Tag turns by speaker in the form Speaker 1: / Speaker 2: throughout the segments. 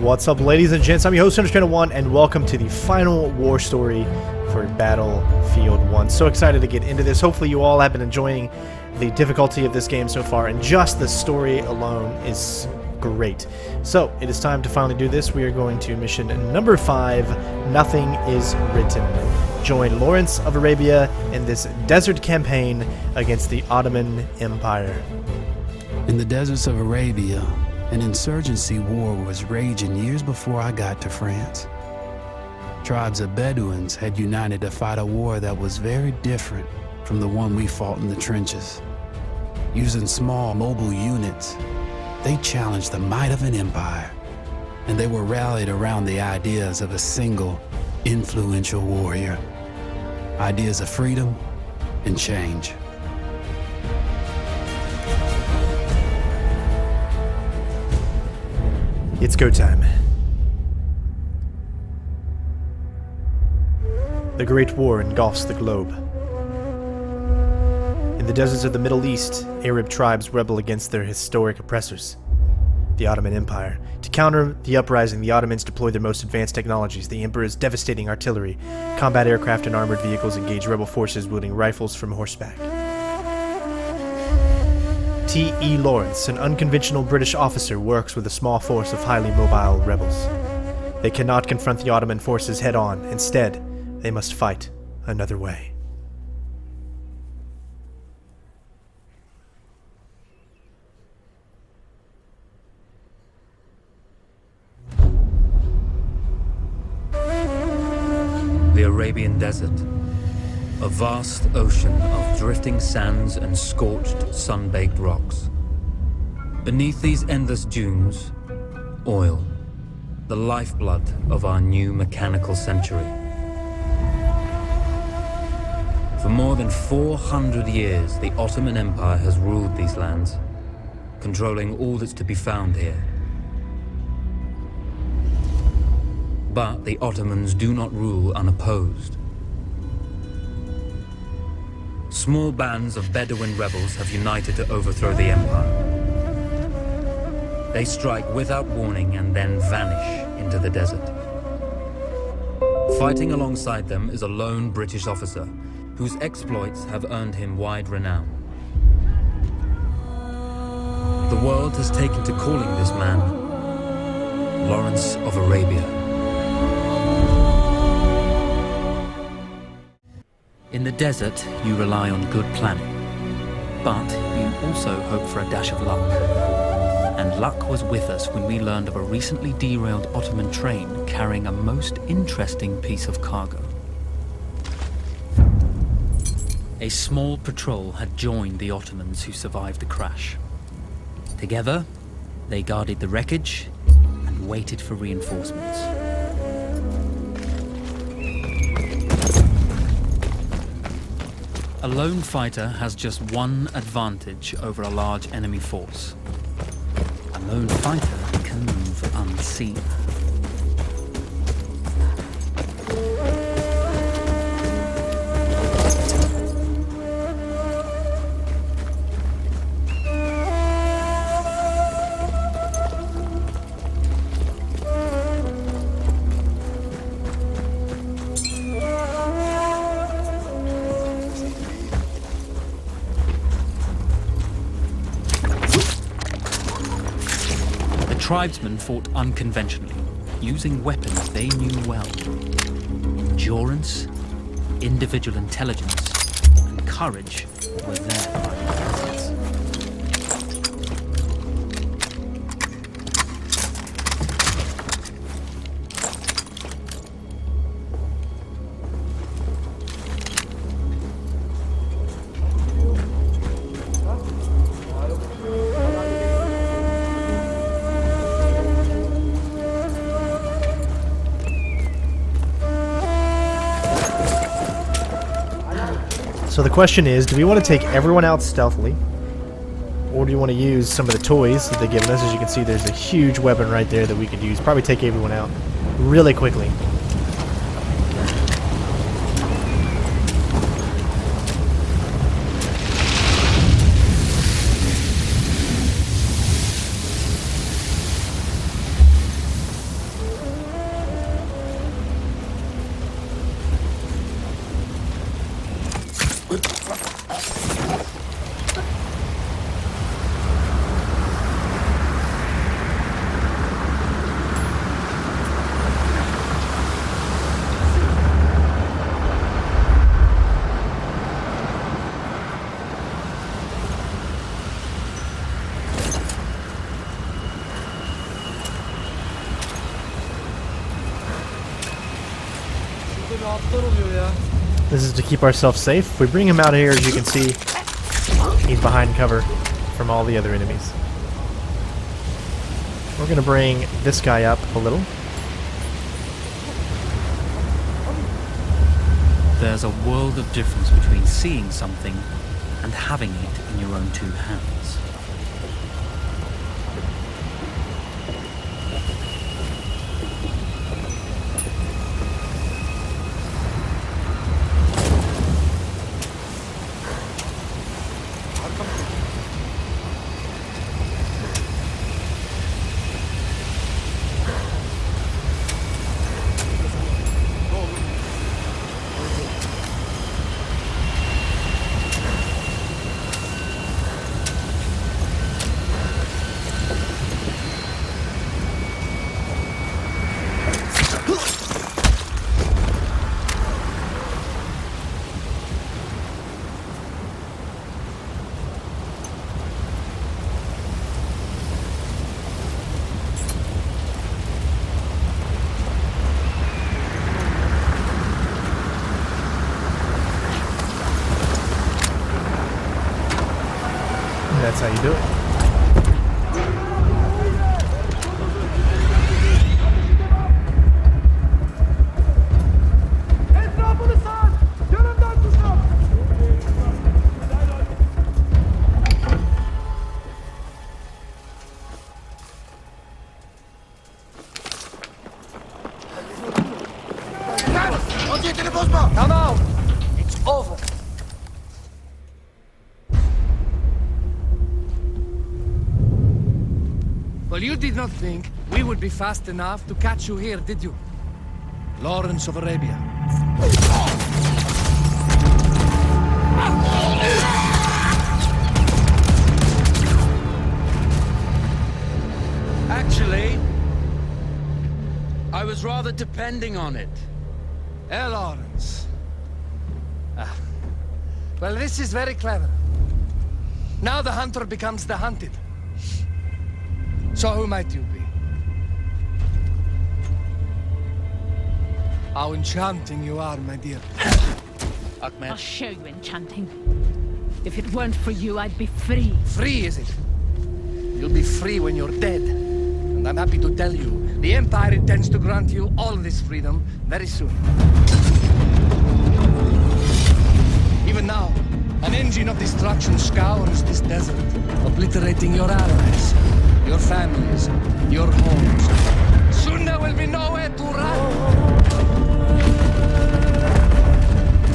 Speaker 1: What's up, ladies and gents? I'm your host, Infiltrating 1, and welcome to the final war story for Battlefield 1. So excited to get into this. Hopefully you all have been enjoying the difficulty of this game so far, and just the story alone is great. So, it is time to finally do this. We are going to mission number 5, Nothing is Written. Join Lawrence of Arabia in this desert campaign against the Ottoman Empire.
Speaker 2: In the deserts of Arabia, an insurgency war was raging years before I got to France. Tribes of Bedouins had united to fight a war that was very different from the one we fought in the trenches. Using small, mobile units, they challenged the might of an empire, and they were rallied around the ideas of a single, influential warrior. Ideas of freedom and change.
Speaker 1: It's go time. The Great War engulfs the globe. In the deserts of the Middle East, Arab tribes rebel against their historic oppressors, the Ottoman Empire. To counter the uprising, the Ottomans deploy their most advanced technologies. The Emperor's devastating artillery, combat aircraft, and armored vehicles engage rebel forces wielding rifles from horseback. T.E. Lawrence, an unconventional British officer, works with a small force of highly mobile rebels. They cannot confront the Ottoman forces head-on. Instead, they must fight another way.
Speaker 3: The Arabian Desert. A vast ocean of drifting sands and scorched, sun-baked rocks. Beneath these endless dunes, oil, the lifeblood of our new mechanical century. For more than 400 years, the Ottoman Empire has ruled these lands, controlling all that's to be found here. But the Ottomans do not rule unopposed. Small bands of Bedouin rebels have united to overthrow the empire. They strike without warning and then vanish into the desert. Fighting alongside them is a lone British officer whose exploits have earned him wide renown. The world has taken to calling this man Lawrence of Arabia. In the desert, you rely on good planning, but you also hope for a dash of luck. And luck was with us when we learned of a recently derailed Ottoman train carrying a most interesting piece of cargo. A small patrol had joined the Ottomans who survived the crash. Together, they guarded the wreckage and waited for reinforcements. A lone fighter has just one advantage over a large enemy force. A lone fighter can move unseen. Tribesmen fought unconventionally, using weapons they knew well. Endurance, individual intelligence, and courage were their driving forces.
Speaker 1: So the question is, do we want to take everyone out stealthily? Or do you want to use some of the toys that they've given us? As you can see, there's a huge weapon right there that we could use. Probably take everyone out really quickly. This is to keep ourselves safe. If we bring him out here, as you can see, he's behind cover from all the other enemies. We're going to bring this guy up a little.
Speaker 3: There's a world of difference between seeing something and having it in your own two hands.
Speaker 1: That's how you do it.
Speaker 4: Come out! It's over. Well, you did not think we would be fast enough to catch you here, did you? Lawrence of Arabia.
Speaker 5: Actually, I was rather depending on it.
Speaker 4: Lawrence. Well, this is very clever. Now the hunter becomes the hunted. So who might you be? How enchanting you are, my dear.
Speaker 5: Ahmed.
Speaker 6: I'll show you enchanting. If it weren't for you, I'd be free.
Speaker 4: Free, is it? You'll be free when you're dead. And I'm happy to tell you, the Empire intends to grant you all this freedom very soon. Even now, an engine of destruction scours this desert, obliterating your allies, your families, your homes. Soon there will be nowhere to run.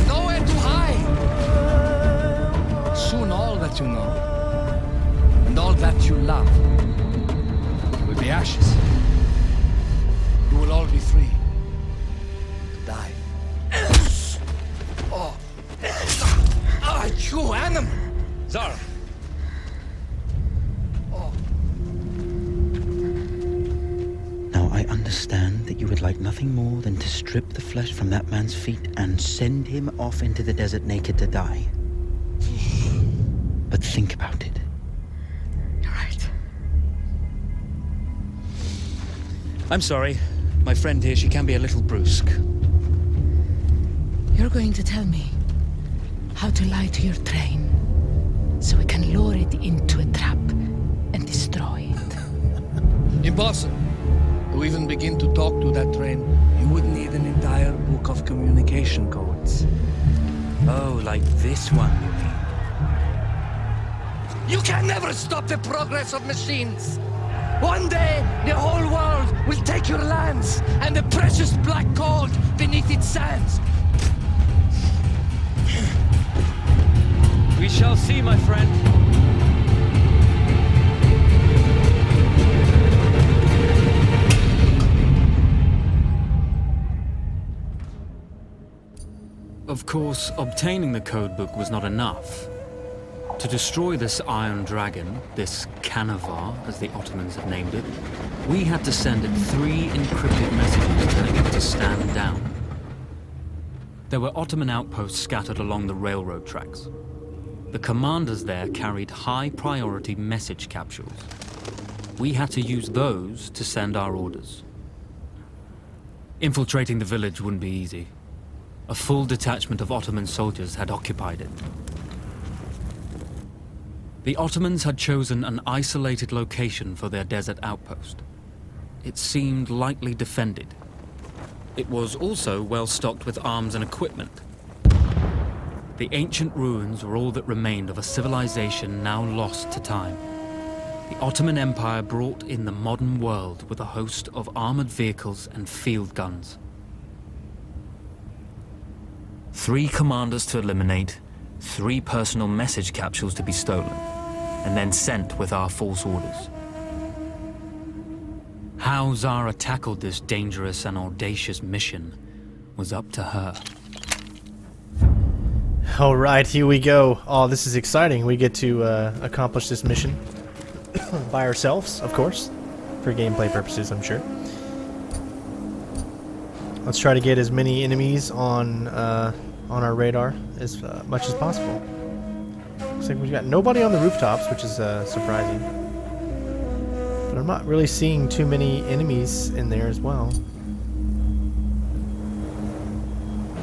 Speaker 4: Nowhere to hide. Soon all that you know, and all that you love, will be ashes. You will all be free to die. Oh. Ah, you animal!
Speaker 5: Zara.
Speaker 7: Now I understand that you would like nothing more than to strip the flesh from that man's feet and send him off into the desert naked to die. But think about it.
Speaker 6: You're right.
Speaker 5: I'm sorry. My friend here, she can be a little brusque.
Speaker 6: You're going to tell me how to lie to your train so we can lure it into a trap and destroy it.
Speaker 4: Impossible. To even begin to talk to that train, you would need an entire book of communication codes.
Speaker 5: Oh, like this one, you mean?
Speaker 4: You can never stop the progress of machines. One day, the whole world will take your lands and the precious black gold beneath its sands.
Speaker 5: We shall see, my friend. Of course, obtaining the codebook was not enough. To destroy this Iron Dragon, this Canavar, as the Ottomans had named it, we had to send it 3 encrypted messages telling it to stand down. There were Ottoman outposts scattered along the railroad tracks. The commanders there carried high-priority message capsules. We had to use those to send our orders. Infiltrating the village wouldn't be easy. A full detachment of Ottoman soldiers had occupied it. The Ottomans had chosen an isolated location for their desert outpost. It seemed lightly defended. It was also well stocked with arms and equipment. The ancient ruins were all that remained of a civilization now lost to time. The Ottoman Empire brought in the modern world with a host of armored vehicles and field guns. 3 commanders to eliminate, 3 personal message capsules to be stolen, and then sent with our false orders. How Zara tackled this dangerous and audacious mission was up to her.
Speaker 1: Alright, here we go. Oh, this is exciting. We get to accomplish this mission by ourselves, of course, for gameplay purposes, I'm sure. Let's try to get as many enemies on our radar as much as possible. Looks like we've got nobody on the rooftops, which is surprising. But I'm not really seeing too many enemies in there as well.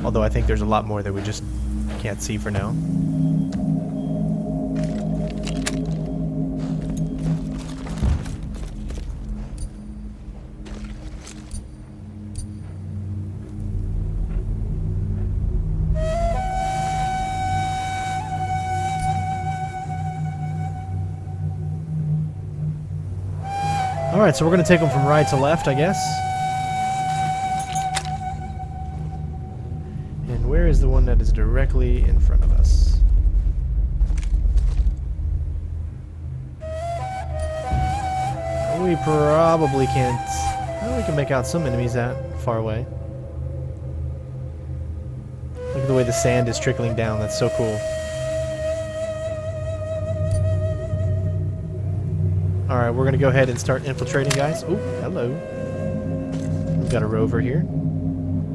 Speaker 1: Although I think there's a lot more that we just can't see for now. Alright, so we're going to take them from right to left, I guess. And where is the one that is directly in front of us? We probably can't... Well, we can make out some enemies that far away. Look at the way the sand is trickling down, that's so cool. Alright, we're gonna go ahead and start infiltrating, guys. Oh, hello. We've got a rover here.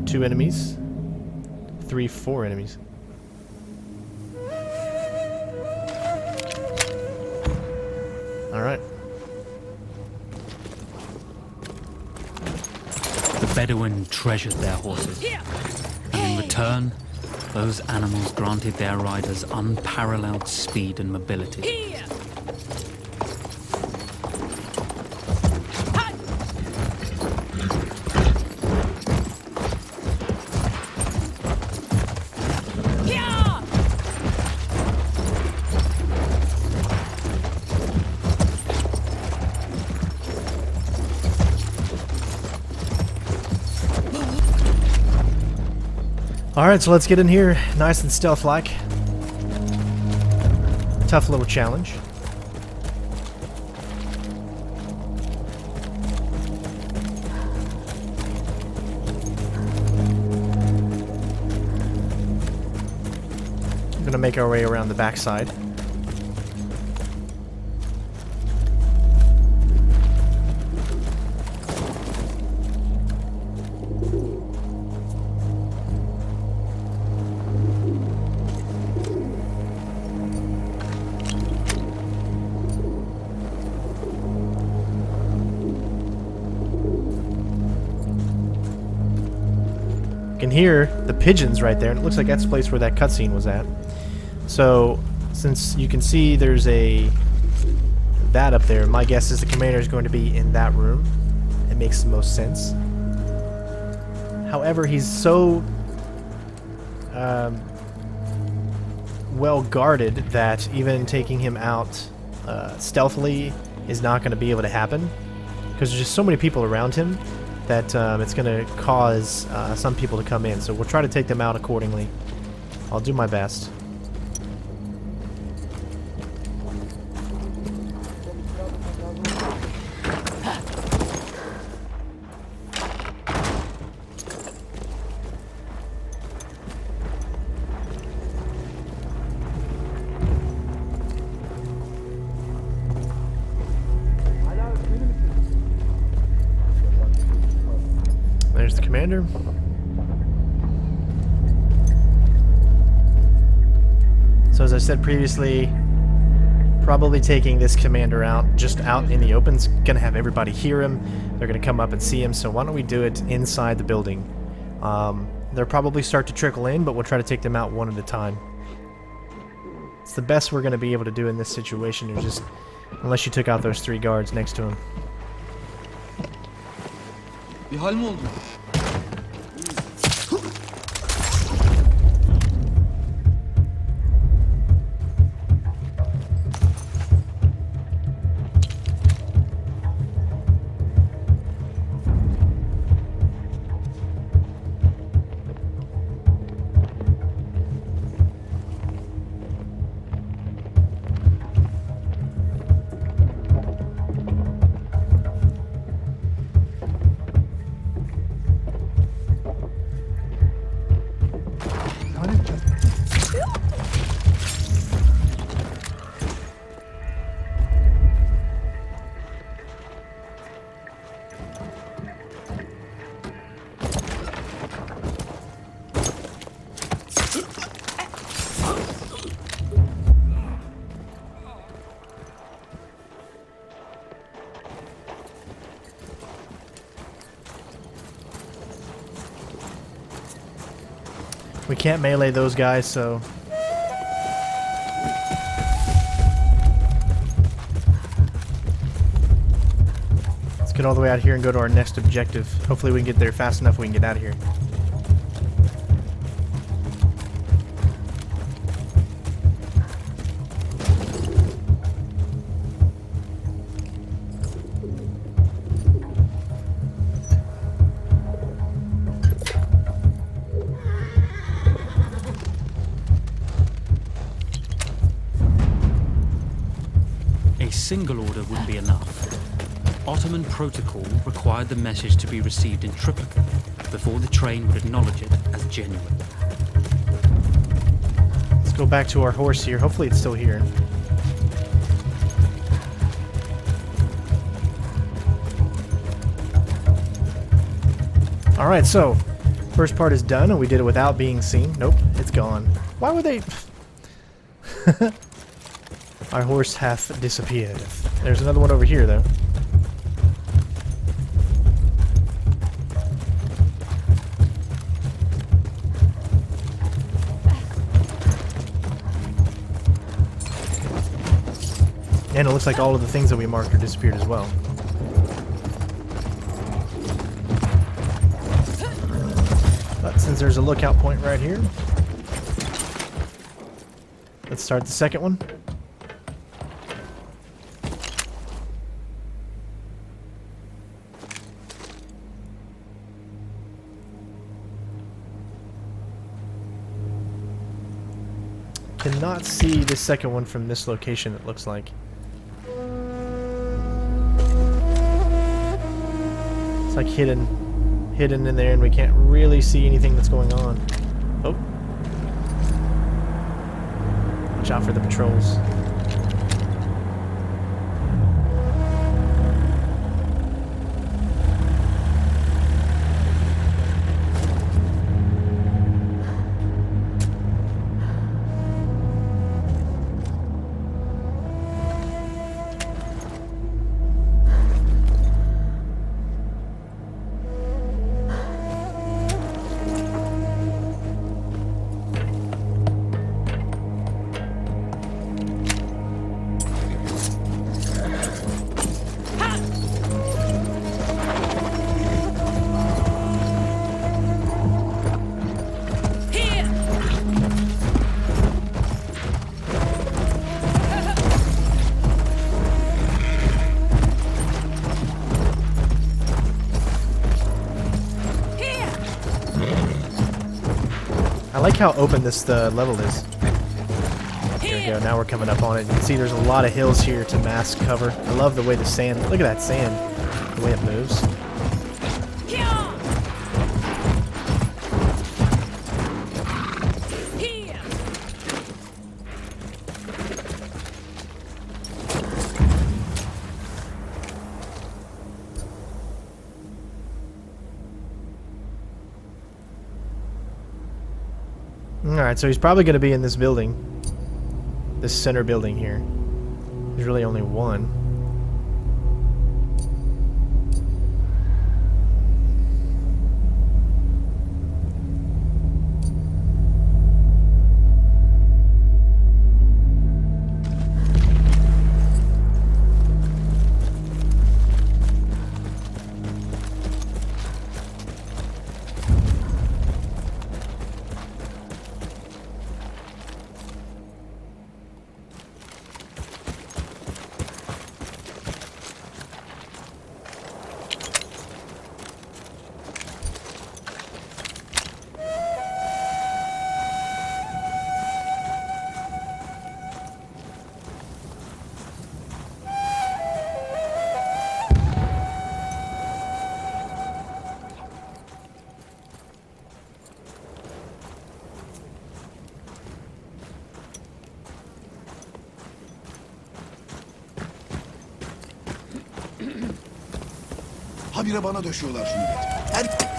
Speaker 1: 2 enemies. 3, 4 enemies. Alright.
Speaker 5: The Bedouin treasured their horses. And in return, those animals granted their riders unparalleled speed and mobility.
Speaker 1: Alright, so let's get in here nice and stealth-like. Tough little challenge. We're gonna make our way around the backside. Can hear the pigeons right there, and it looks like that's the place where that cutscene was at. So, since you can see there's that up there, my guess is the commander is going to be in that room. It makes the most sense. However, he's so well guarded that even taking him out stealthily is not going to be able to happen, because there's just so many people around him that it's going to cause some people to come in. So we'll try to take them out accordingly. I'll do my best. Commander. So as I said previously, probably taking this commander out, just out in the open, is going to have everybody hear him. They're going to come up and see him, so why don't we do it inside the building? They'll probably start to trickle in, but we'll try to take them out one at a time. It's the best we're going to be able to do in this situation, is just, unless you took out those 3 guards next to him. We can't melee those guys, so... Let's get all the way out here and go to our next objective. Hopefully we can get there fast enough we can get out of here.
Speaker 5: A single order wouldn't be enough. Ottoman protocol required the message to be received in triplicate before the train would acknowledge it as genuine.
Speaker 1: Let's go back to our horse here. Hopefully it's still here. Alright, so first part is done, and we did it without being seen. Nope, it's gone. Why would they... Our horse hath disappeared. There's another one over here, though. And it looks like all of the things that we marked are disappeared as well. But since there's a lookout point right here, let's start the second one. Cannot see the second one from this location, it looks like. It's like hidden in there, and we can't really see anything that's going on. Oh. Watch out for the patrols. I like how open this level is. There we go, now we're coming up on it. You can see there's a lot of hills here to mask cover. I love the way the sand, look at that sand, the way it moves. Alright, so he's probably going to be in this building. This center building here. There's really only one.
Speaker 8: Habire bana döşüyorlar şimdi. Her...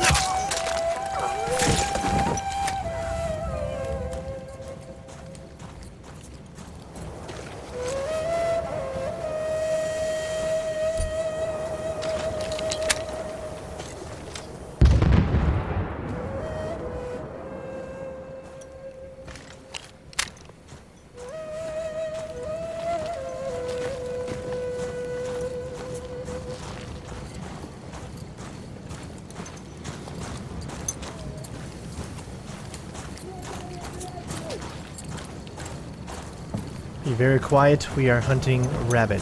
Speaker 1: Be very quiet, we are hunting rabbit.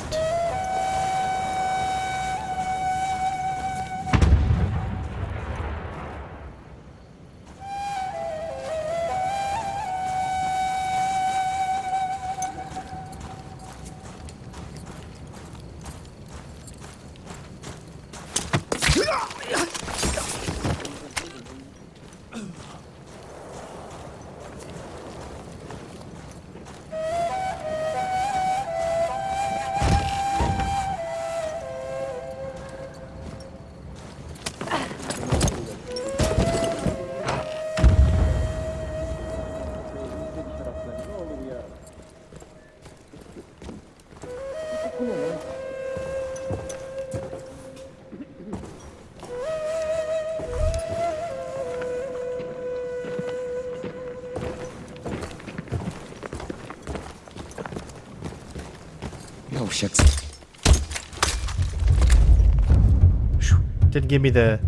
Speaker 1: Didn't give me the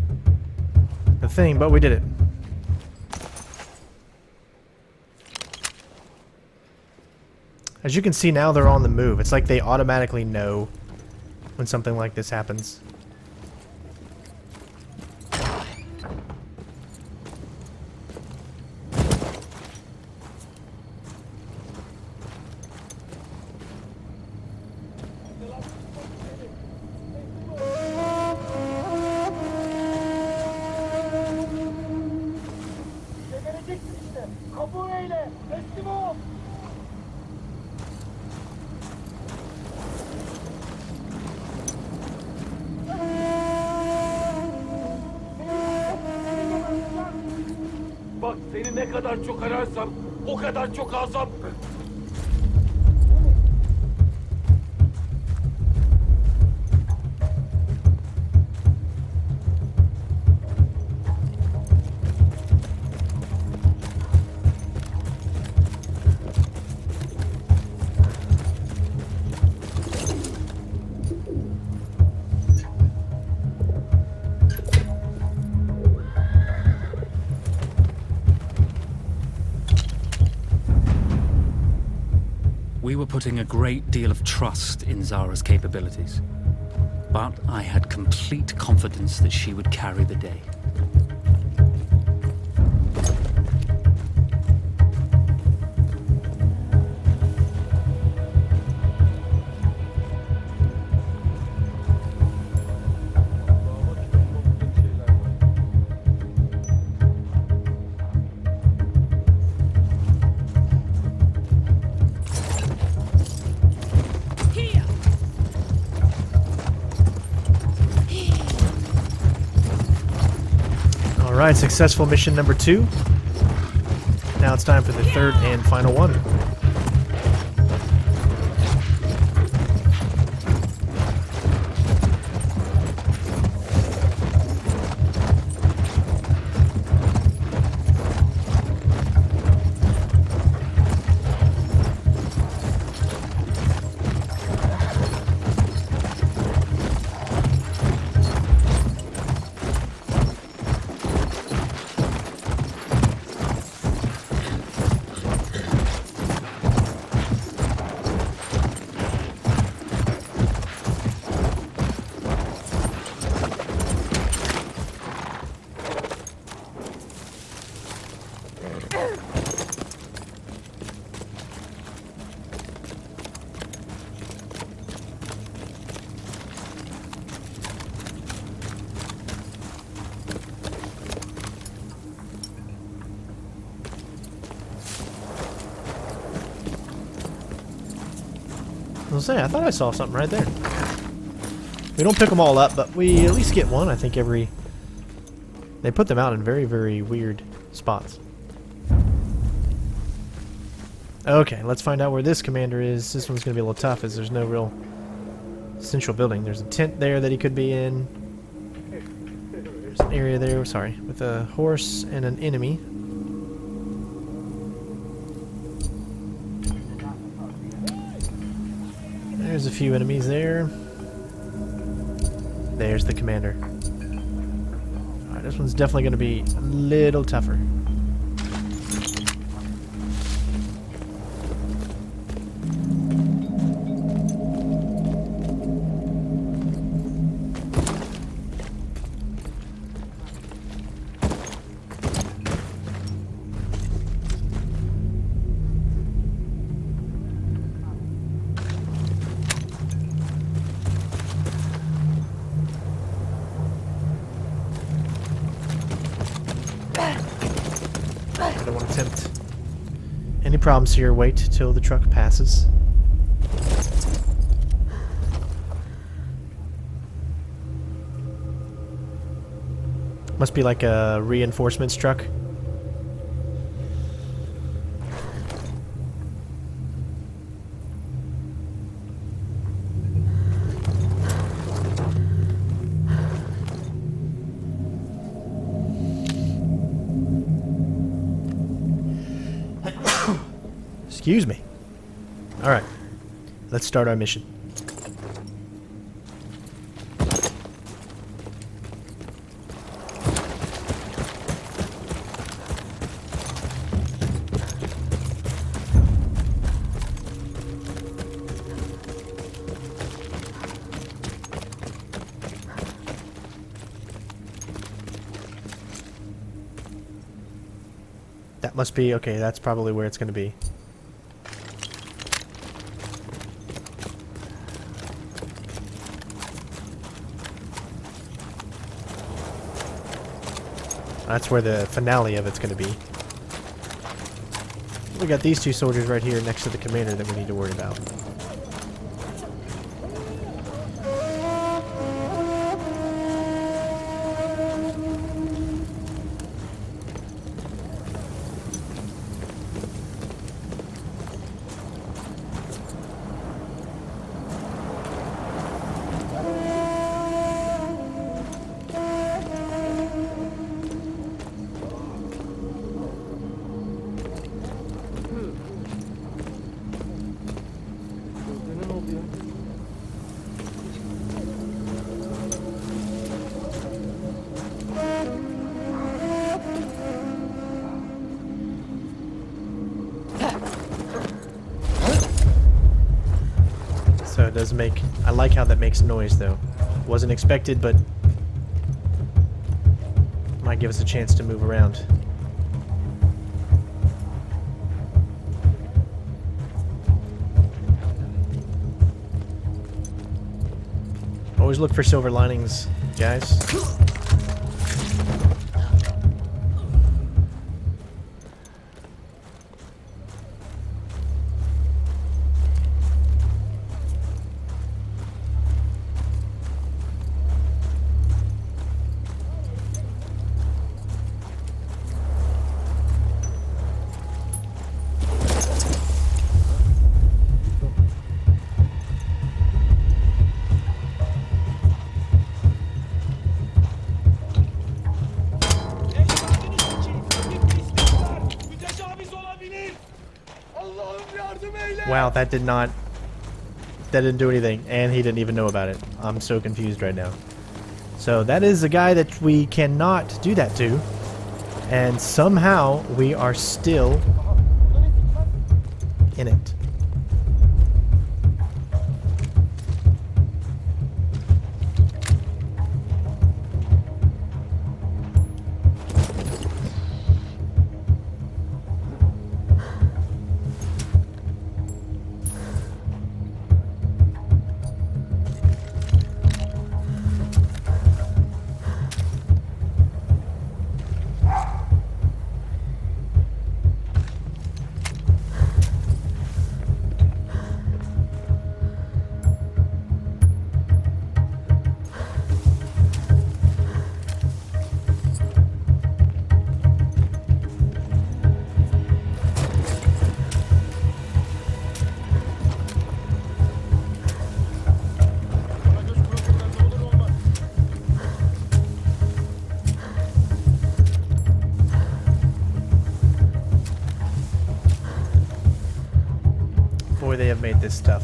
Speaker 1: thing, but we did it. As you can see now, they're on the move. It's like they automatically know when something like this happens.
Speaker 9: Bak seni ne kadar çok ararsam o kadar çok azap.
Speaker 5: We were putting a great deal of trust in Zara's capabilities, but I had complete confidence that she would carry the day.
Speaker 1: Alright, successful mission number 2. now it's time for the third and final one. I thought I saw something right there. We don't pick them all up, but we at least get one, I think, every... They put them out in very, very weird spots. Okay, let's find out where this commander is. This one's going to be a little tough, as there's no real central building. There's a tent there that he could be in. There's an area there, sorry, with a horse and an enemy. There's a few enemies there. There's the commander. Alright, this one's definitely going to be a little tougher. I don't want to tempt any problems here. Wait till the truck passes. Must be like a reinforcements truck. Excuse me. Alright. Let's start our mission. That must be... okay, that's probably where it's going to be. That's where the finale of it's going to be. We got these two soldiers right here next to the commander that we need to worry about. So it does make... I like how that makes noise, though. Wasn't expected, but... might give us a chance to move around. Always look for silver linings, guys. Wow, that didn't do anything, and he didn't even know about it. I'm so confused right now. So that is a guy that we cannot do that to, and somehow we are still in it. Boy, they have made this tough.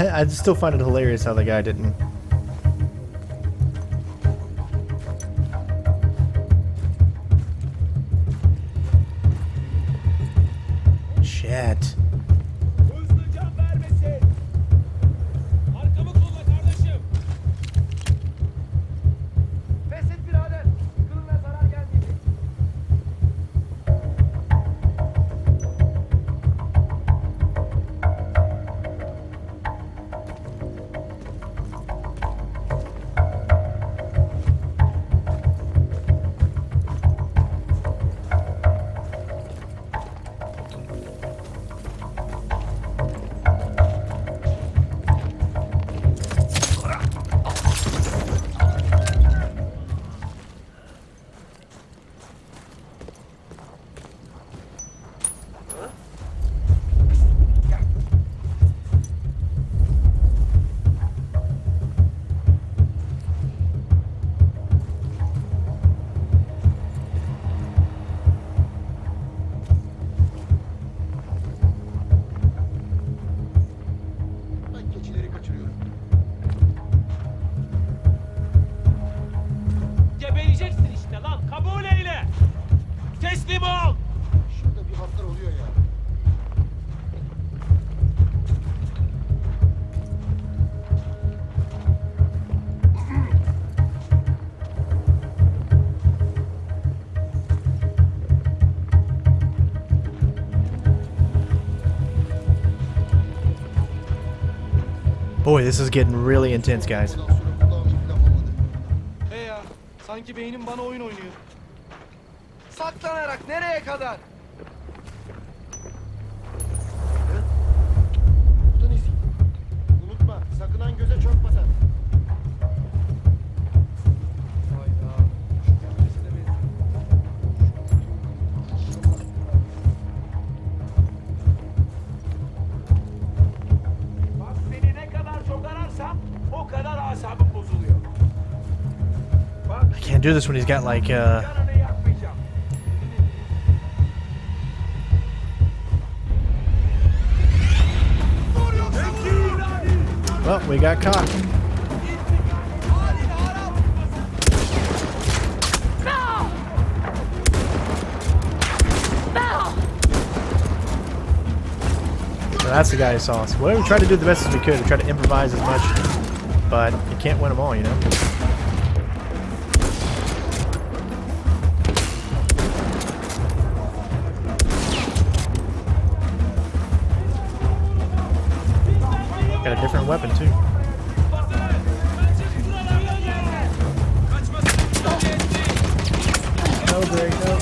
Speaker 1: I still find it hilarious how the guy didn't. Shit.
Speaker 9: Hızlı can vermesin. Arkamı kolla kardeşim. Pes et birader. Kılına zarar gelmeyecek. Gebereceksin işte lan. Kabul eyle. Teslim ol.
Speaker 8: Şurada bir hatlar oluyor ya.
Speaker 1: Boy, this is getting really intense, guys.
Speaker 4: Ya, sanki beynim bana oyun oynuyor. Saklanarak nereye kadar?
Speaker 8: Buradan iz. Unutma, sakınan göze çok batar.
Speaker 4: Hayda. Şu köprüsü de benziyor.
Speaker 9: Bak seni ne kadar çok ararsam o kadar asabım bozuluyor. Bak
Speaker 1: I can't do this when he's got like
Speaker 9: canını yakmayacağım.
Speaker 1: well, we got caught. So that's the guy who saw us. Well, we tried to do the best as we could. We tried to improvise as much, but you can't win them all, you know? Got a different weapon, too. No, Greg, no.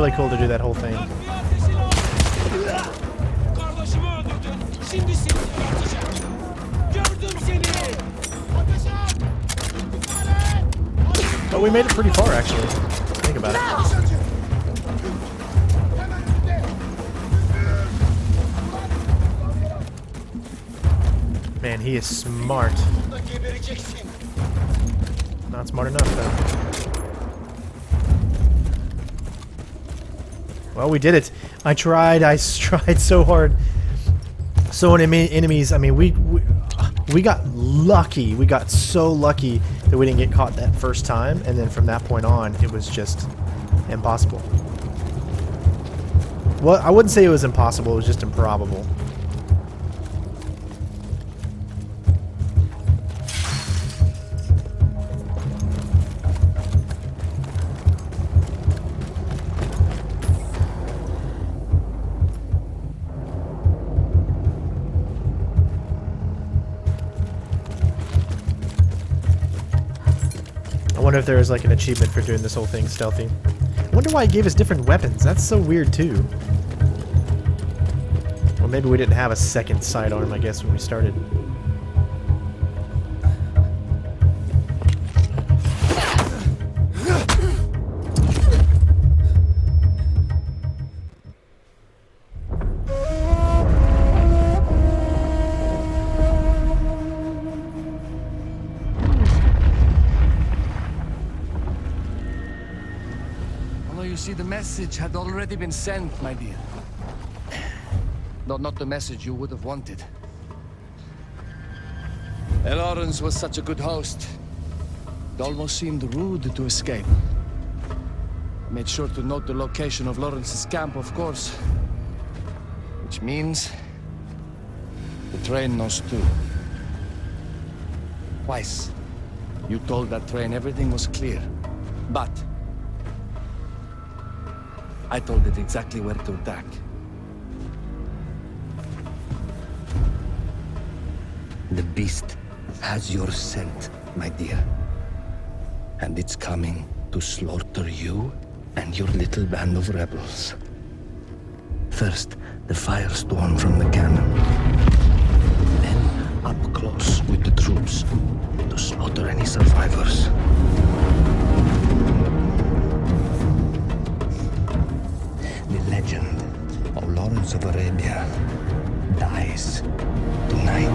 Speaker 1: really cool to do that whole thing.
Speaker 9: Kardeşimi öldürdün. Şimdi seni atacağım. Gördüm seni.
Speaker 1: But we made it pretty far, actually. Think about it. Man, he is smart. Not smart enough, though. Well, we did it. I tried so hard. So many enemies. I mean, we got lucky. We got so lucky that we didn't get caught that first time, and then from that point on, it was just impossible. Well, I wouldn't say it was impossible. It was just improbable. I wonder if there is like an achievement for doing this whole thing stealthy. I wonder why it gave us different weapons. That's so weird too. Or maybe we didn't have a second sidearm, I guess, when we started.
Speaker 4: You see, the message had already been sent, my dear. Though not the message you would have wanted. Lawrence was such a good host. It almost seemed rude to escape. Made sure to note the location of Lawrence's camp, of course. Which means the train knows too. Twice, you told that train everything was clear. But I told it exactly where to attack. The beast has your scent, my dear. And it's coming to slaughter you and your little band of rebels. First, the firestorm from the cannon. Then, up close with the troops to slaughter any survivors. The legend of Lawrence of Arabia dies tonight.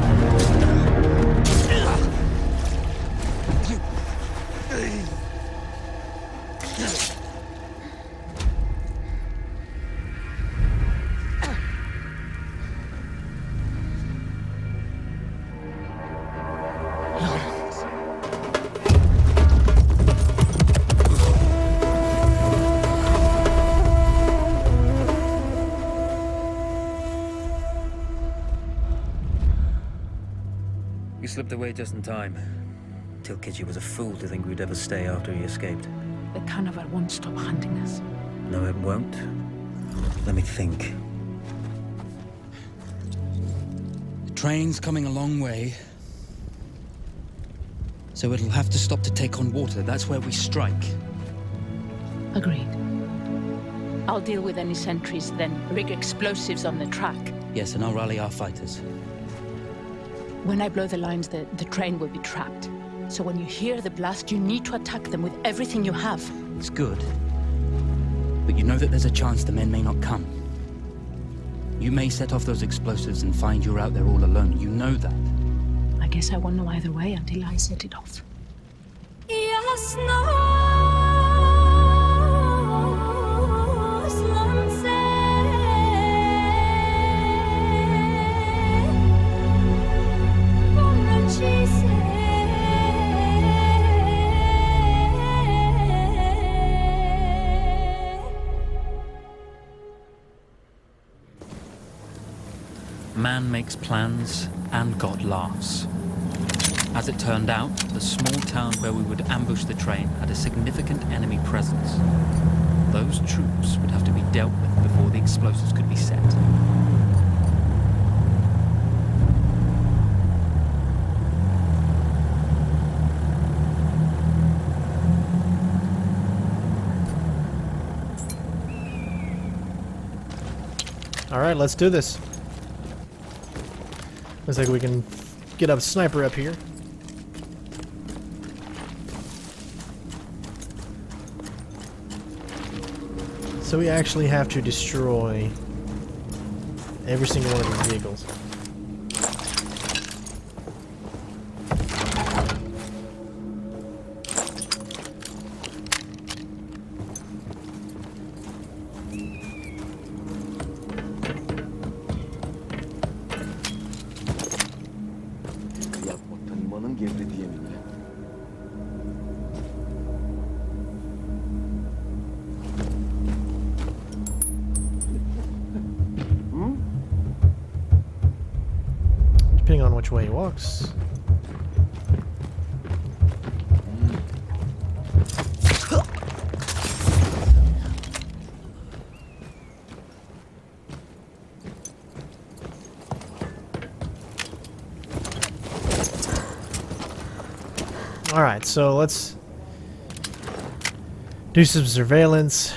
Speaker 3: You slipped away just in time. Tilkiji was a fool to think we'd ever stay after he escaped.
Speaker 6: The carnival won't stop hunting us.
Speaker 3: No, it won't. Let me think.
Speaker 10: The train's coming a long way. So it'll have to stop to take on water. That's where we strike.
Speaker 6: Agreed. I'll deal with any sentries, then rig explosives on the track.
Speaker 10: Yes, and I'll rally our fighters.
Speaker 6: When I blow the lines, the train will be trapped. So when you hear the blast, you need to attack them with everything you have.
Speaker 10: It's good. But you know that there's a chance the men may not come. You may set off those explosives and find you're out there all alone. You know that.
Speaker 6: I guess I won't know either way until I set it off.
Speaker 5: Man makes plans, and God laughs. As it turned out, the small town where we would ambush the train had a significant enemy presence. Those troops would have to be dealt with before the explosives could be set.
Speaker 1: Alright, let's do this. Looks like we can get a sniper up here. So we actually have to destroy every single one of these vehicles.
Speaker 8: Yapma tanımanın gevrediği emine.
Speaker 1: Depending on which way he walks. Alright, so let's do some surveillance.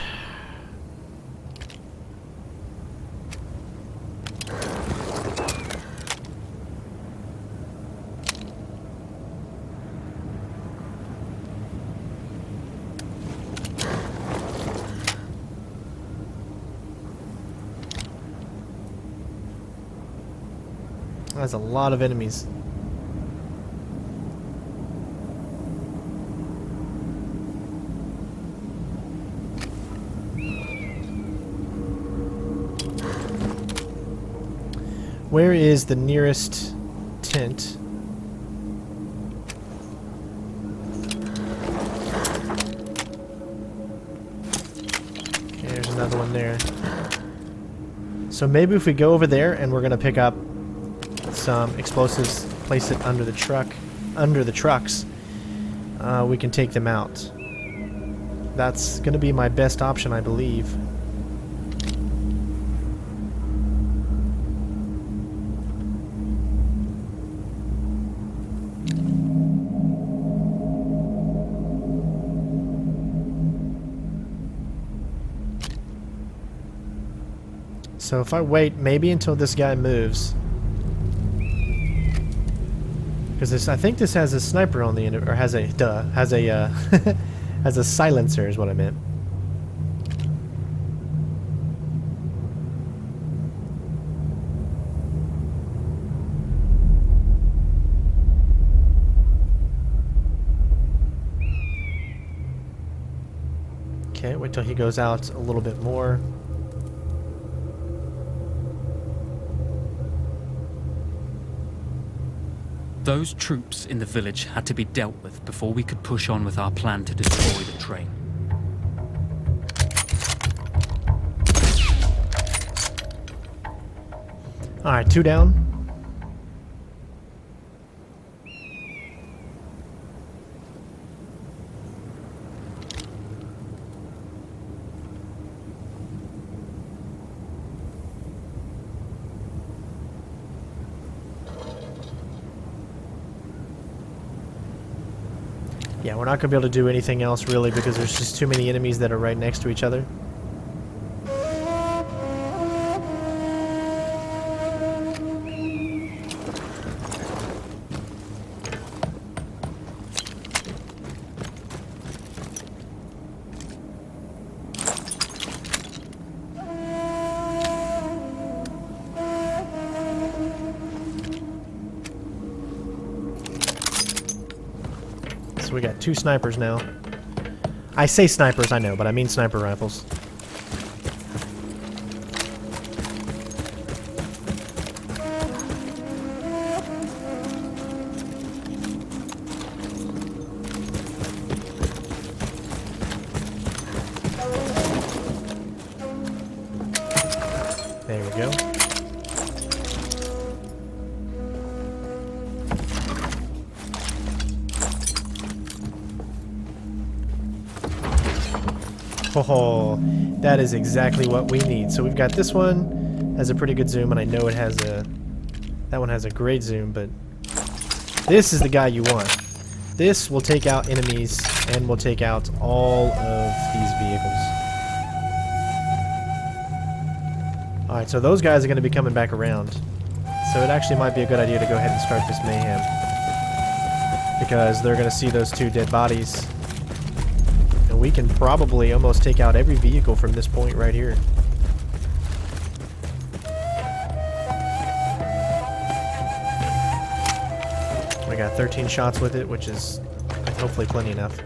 Speaker 1: That's a lot of enemies. Where is the nearest tent? Okay, there's another one there. So maybe if we go over there and we're gonna pick up some explosives, place it under the trucks, we can take them out. That's gonna be my best option, I believe. So if I wait maybe until this guy moves, because I think this has a sniper on the end, or has a has a silencer is what I meant. Okay, wait till he goes out a little bit more.
Speaker 5: Those troops in the village had to be dealt with before we could push on with our plan to destroy the train.
Speaker 1: Alright, 2 down. Yeah, we're not going to be able to do anything else really because there's just too many enemies that are right next to each other. We got 2 snipers now. I say snipers, I know, but I mean sniper rifles. There we go. Oh, that is exactly what we need. So we've got this one has a pretty good zoom, and I know it has a... That one has a great zoom, but this is the guy you want. This will take out enemies and will take out all of these vehicles. Alright, so those guys are going to be coming back around. So it actually might be a good idea to go ahead and start this mayhem. Because they're going to see those 2 dead bodies. And we can probably almost take out every vehicle from this point right here. We got 13 shots with it, which is hopefully plenty enough.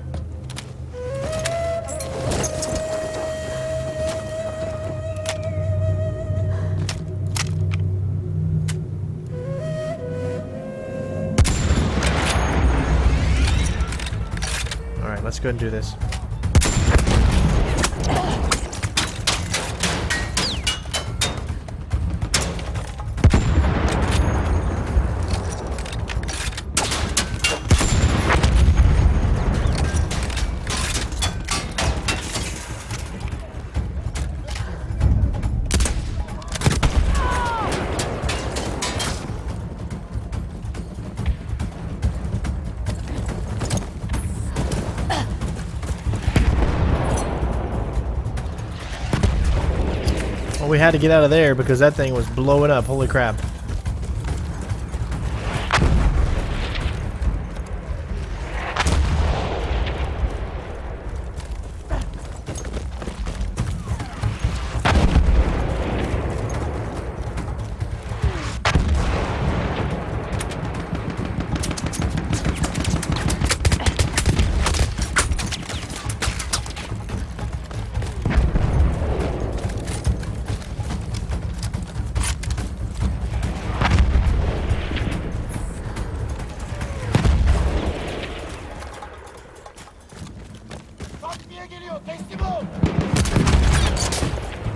Speaker 1: Alright, let's go ahead and do this. Well, we had to get out of there because that thing was blowing up. Holy crap.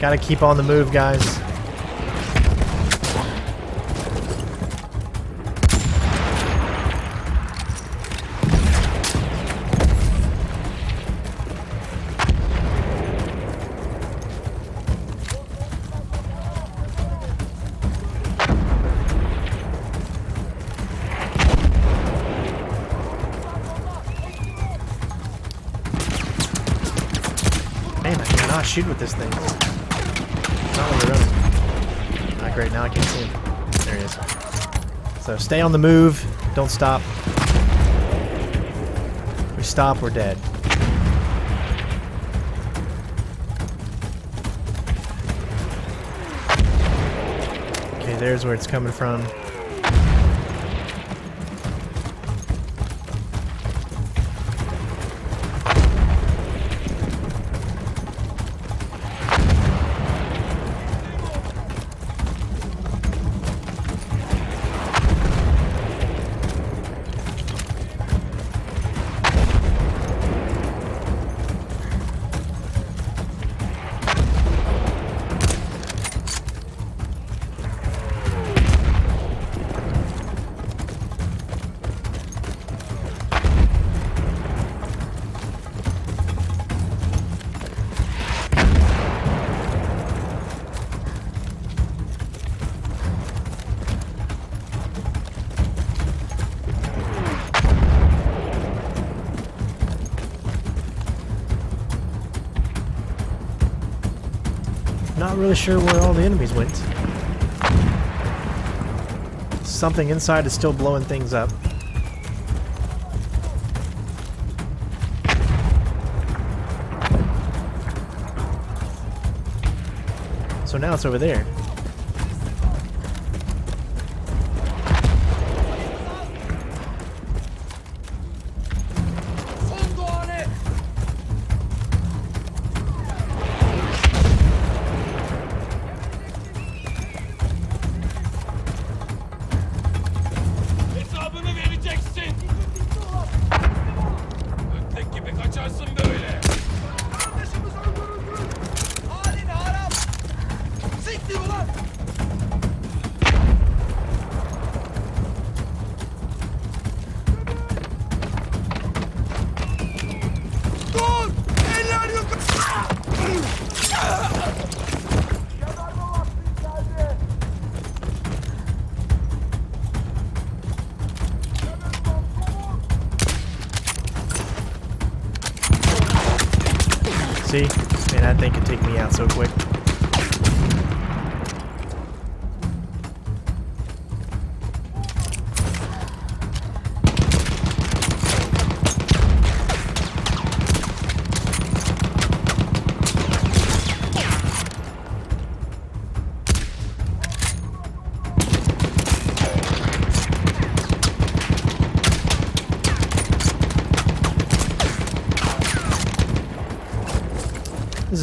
Speaker 1: Gotta keep on the move, guys. Man, I cannot shoot with this thing. Not when we're running. Not great, now I can't see him. There he is. So stay on the move, don't stop. If we stop, we're dead. Okay, there's where it's coming from. Not really sure where all the enemies went. Something inside is still blowing things up. So now it's over there. See? Man, that thing could take me out so quick.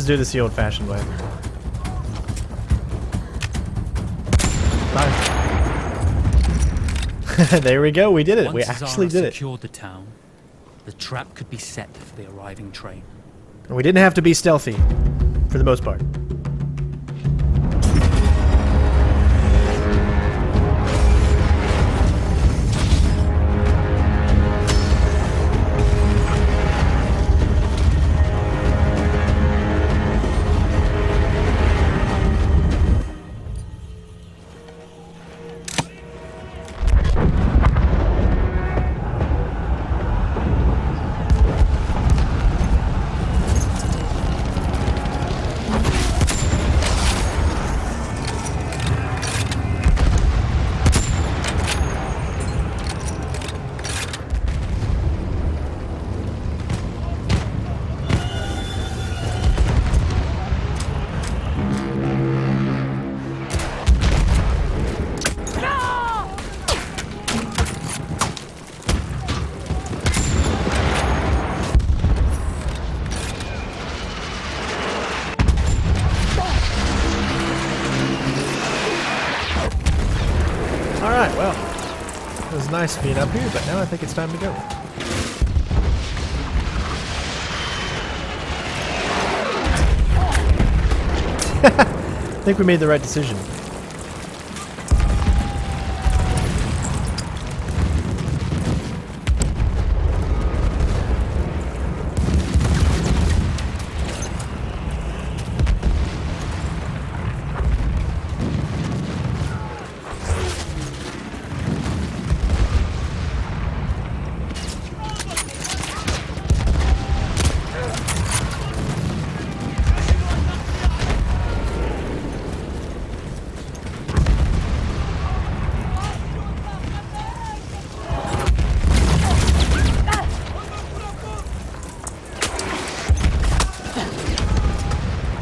Speaker 1: do this the old-fashioned way. Bye. There we go. We did it. We actually did it.
Speaker 5: Secured the town, the trap could be set for the arriving train.
Speaker 1: And we didn't have to be stealthy, for the most part. Alright, well, it was nice being up here, but now I think it's time to go. I think we made the right decision.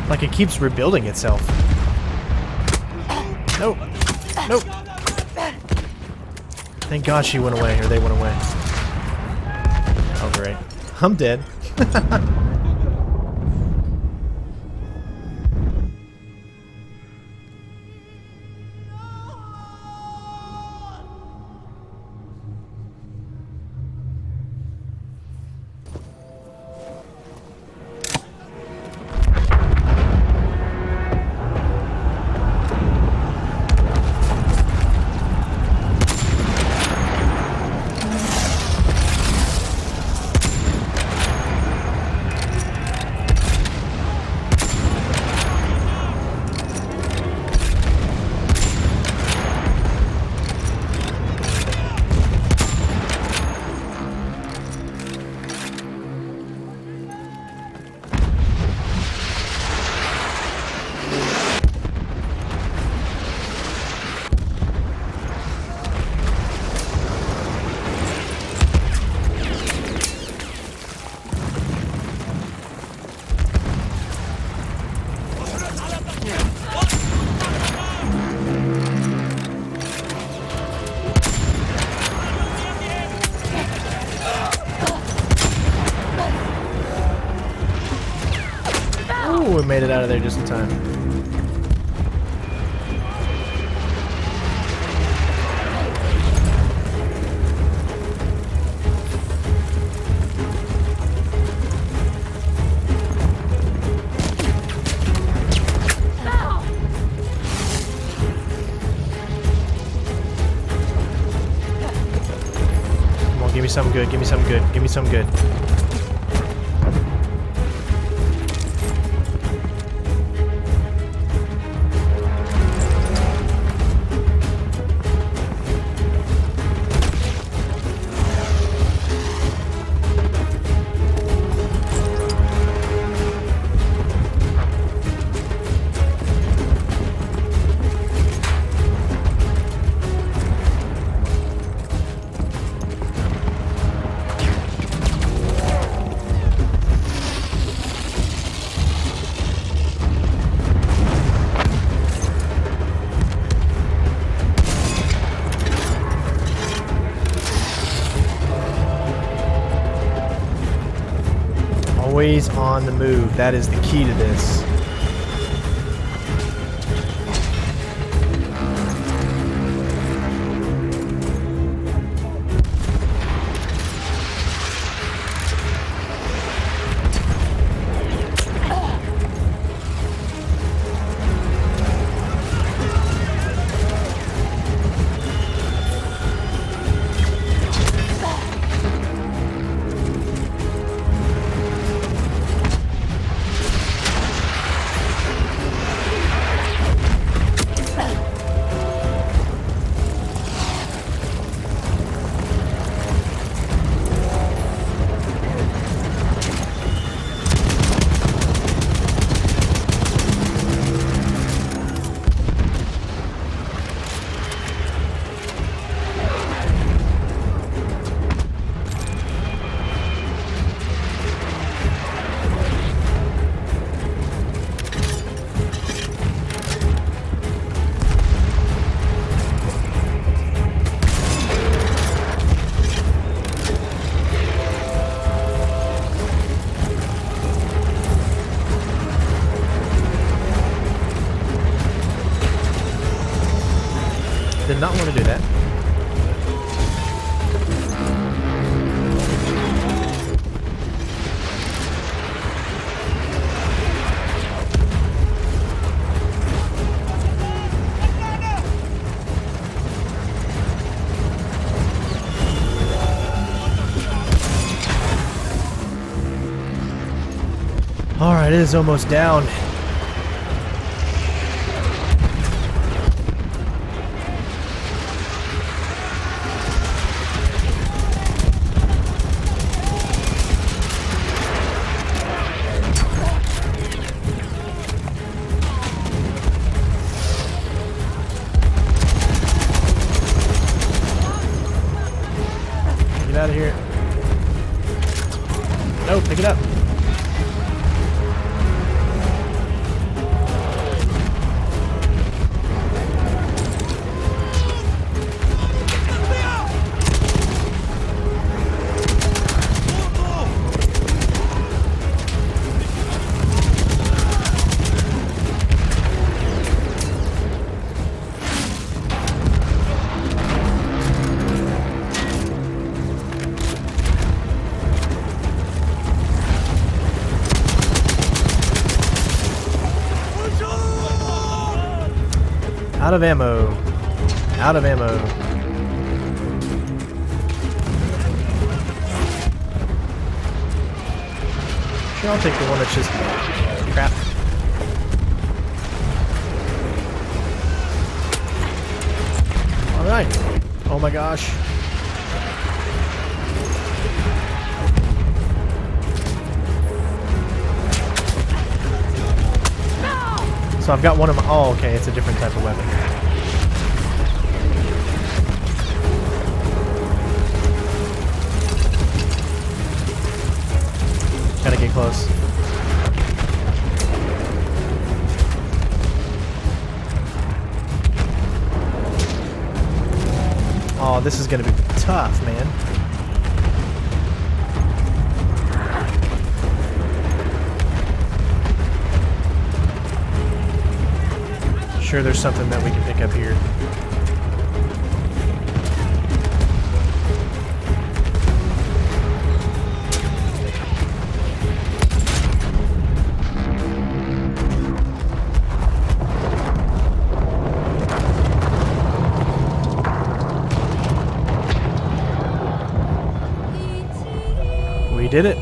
Speaker 1: Like it keeps rebuilding itself. Nope. Nope. Thank God she went away, or they went away. Oh, great. I'm dead. Ooh, we made it out of there just in time. Come on, give me something good, give me something good, give me something good. Always on the move. That is the key to this. Did not want to do that. Alright, it is almost down. Get out of here. No, pick it up. Out of ammo. Out of ammo. Sure, I'll take the one that's just crap. Alright. Oh my gosh. So I've got one of my... Oh, okay, it's a different type of weapon. Gotta get close. Oh, this is gonna be tough, man. Sure, there's something that we can pick up here. We did it.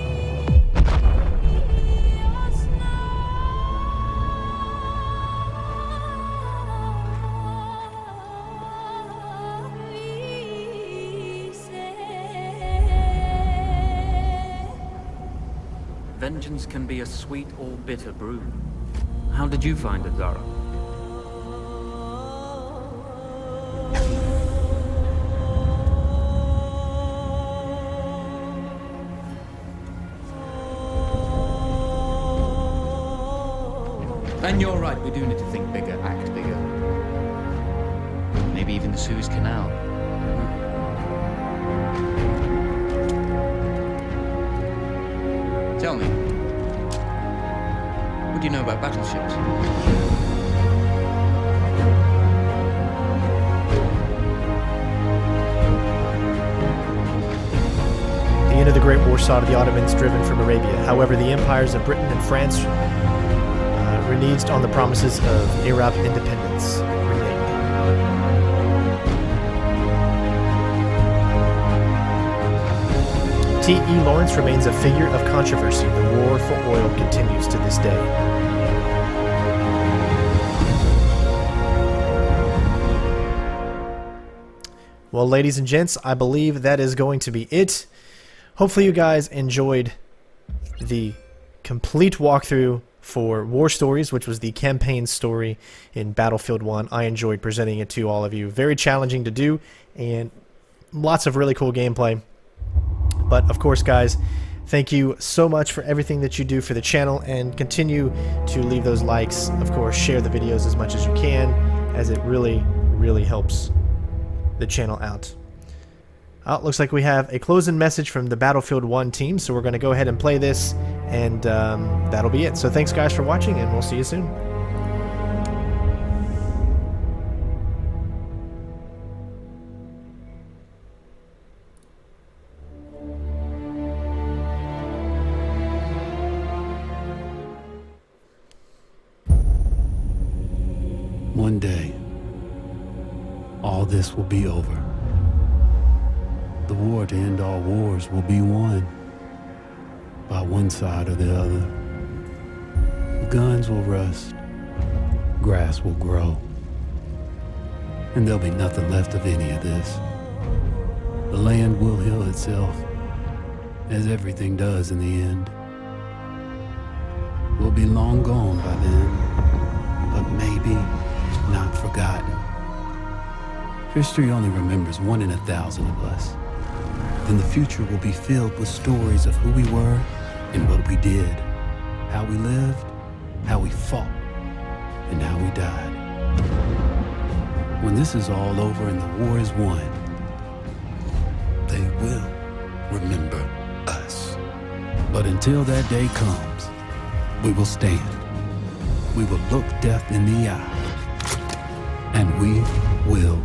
Speaker 5: Vengeance can be a sweet or bitter brew. How did you find it, Zara?
Speaker 10: And you're right, we do need to think bigger, act bigger. Maybe even the Suez Canal. Tell me, do you know about battleships?
Speaker 1: The end of the Great War saw the Ottomans driven from Arabia. However, the empires of Britain and France reneged on the promises of Arab independence. T.E. Lawrence remains a figure of controversy. The war for oil continues to this day. Well, ladies and gents, I believe that is going to be it. Hopefully you guys enjoyed the complete walkthrough for War Stories, which was the campaign story in Battlefield 1. I enjoyed presenting it to all of you. Very challenging to do, and lots of really cool gameplay. But, of course, guys, thank you so much for everything that you do for the channel, and continue to leave those likes. Of course, share the videos as much as you can, as it really, really helps the channel out. Looks like we have a closing message from the Battlefield 1 team, so we're going to go ahead and play this, and that'll be it. So thanks, guys, for watching, and we'll see you soon.
Speaker 2: One day, all this will be over. The war to end all wars will be won by one side or the other. Guns will rust, grass will grow, and there'll be nothing left of any of this. The land will heal itself, as everything does in the end. We'll be long gone by then, but maybe not forgotten. History only remembers 1 in 1,000 of us. Then the future will be filled with stories of who we were and what we did, how we lived, how we fought, and how we died. When this is all over and the war is won, they will remember us. But until that day comes, we will stand. We will look death in the eye, and we will